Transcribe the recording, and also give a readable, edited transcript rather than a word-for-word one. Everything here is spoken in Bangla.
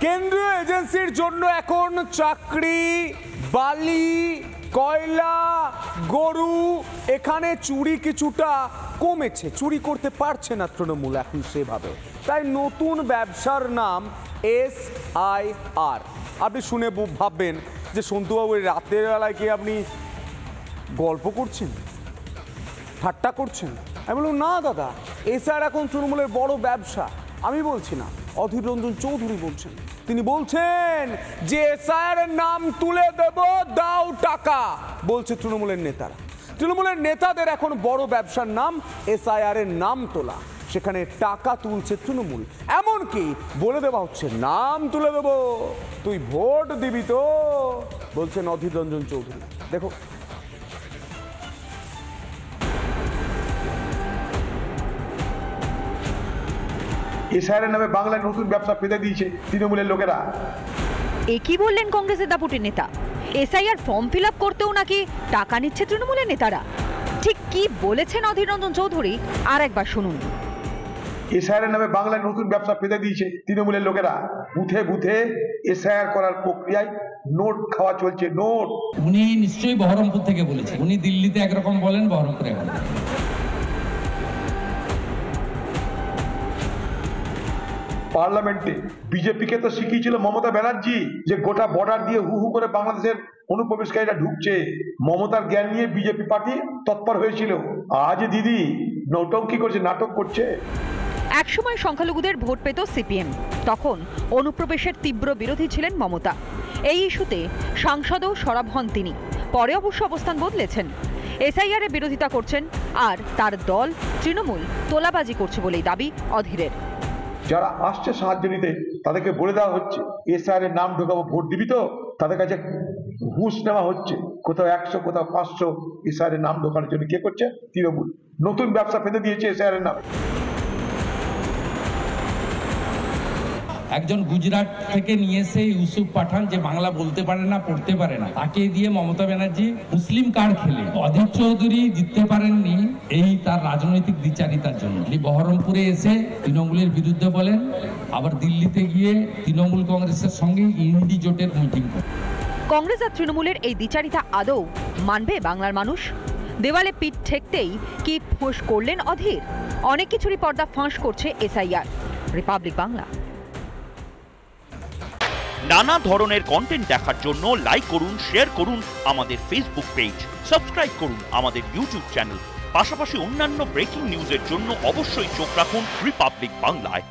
কেন্দ্রীয় এজেন্সির জন্য এখন চাকরি, বালি, কয়লা, গরু, এখানে চুরি কিছুটা কমেছে, চুরি করতে পারছে না তৃণমূল এখন সেভাবে। তাই নতুন ব্যবসার নাম SIR। আপনি শুনে ভাববেন যে সন্তুবাবু রাতের বেলায় কি আপনি গল্প করছেন, ঠাট্টা করছেন? আমি বললাম না দাদা, SIR এখন তৃণমূলের বড় ব্যবসা। আমি বলছি না, অধীর রঞ্জন চৌধুরী বলছেন। তিনি বলছেন যে SIR এর নাম তুলে দেব, দাও টাকা, বলছে তৃণমূলের নেতারা। তৃণমূলের নেতাদের এখন বড় ব্যবসার নাম SIR এর নাম তোলা, সেখানে টাকা তুলছে তৃণমূল। এমনকি বলে দেওয়া হচ্ছে নাম তুলে দেব, তুই ভোট দিবি তো, বলছেন অধীর রঞ্জন চৌধুরী। দেখো SIR এর নামে বাংলায় নতুন ব্যবসা পেতে দিয়েছে তৃণমূলের লোকেরা। একই বললেন কংগ্রেসের দাপুটের নেতা, SIR ফর্ম ফিল আপ করতেও নাকি টাকা নিচ্ছে তৃণমূলের নেতারা। ঠিক কি বলেছেন অধীর রঞ্জন চৌধুরী, আর একবার শুনুন। SIR এর নামে বাংলায় নতুন ব্যবসা পেতে দিয়েছে তৃণমূলের লোকেরা। বুথে বুথে SIR করার প্রক্রিয়ায় নোট খাওয়া চলছে, নোট। উনি নিশ্চয়ই বহরমপুর থেকে বলেছেন, উনি দিল্লিতে একরকম বলেন, বহরমপুরে বলেন। পার্লামেন্টে বিজেপিকে তো শিখিয়েছিল মমতা ব্যানার্জি যে গোটা বর্ডার দিয়ে হু হু করে বাংলাদেশের অনুপ্রবেশকারীরা ঢুকছে। মমতার জ্ঞান নিয়ে বিজেপি পার্টি তৎপর হয়েছিল। আজ দিদি নৌটঙ্কি করছে, নাটক করছে। একসময় সংখ্যালঘুদের ভোট পেত CPM, তখন অনুপ্রবেশের তীব্র বিরোধী ছিলেন মমতা। এই ইস্যুতে সাংসদও সরব হন তিনি। পরে অবশ্য অবস্থান বদলেছেন, SIR এর বিরোধিতা করছেন, আর তার দল তৃণমূল তোলাবাজি করছে বলেই দাবি অধীরের। যারা আসছে সাহায্য নিতে তাদেরকে বলে দেওয়া হচ্ছে SIR এর নাম ঢোকাবো, ভোট দিবি তো। তাদের কাছে ঘুষ নেওয়া হচ্ছে, কোথাও 100 কোথাও 500 SIR এর নাম ঢোকানোর জন্য। কে করছে? তৃণমূল। নতুন ব্যবসা পেতে দিয়েছে SIR এর নামে। একজন গুজরাট থেকে নিয়ে এসে ইউসুফ পাঠান, যে বাংলা বলতে পারে না, পড়তে পারে না, তাকে দিয়ে মমতা ব্যানার্জি মুসলিম কার্ড খেলে অধীর চৌধুরী জিততে পারেননি এই তার রাজনৈতিক দ্বিচারিতার জন্য। তিনি বহরমপুরে এসে তৃণমূলের বিরুদ্ধে বলেন, আবার দিল্লিতে গিয়ে তৃণমূল কংগ্রেসের সঙ্গে ইন্ডি জোটের মিটিং করেন। কংগ্রেস আর তৃণমূলের এই দ্বিচারিতা আদৌ মানবে বাংলার মানুষ? দেওয়ালে পিঠ ঠেকতেই কি ফোঁস করলেন অধীর? অনেক কিছুরই পর্দা ফাঁস করছে SIR। রিপাবলিক বাংলা। নানা ধরনের কন্টেন্ট দেখার জন্য লাইক করুন, শেয়ার করুন আমাদের ফেসবুক পেজ, সাবস্ক্রাইব করুন আমাদের ইউটিউব চ্যানেল। পাশাপাশি অন্যান্য ব্রেকিং নিউজের জন্য অবশ্যই চোখ রাখুন রিপাবলিক বাংলায়।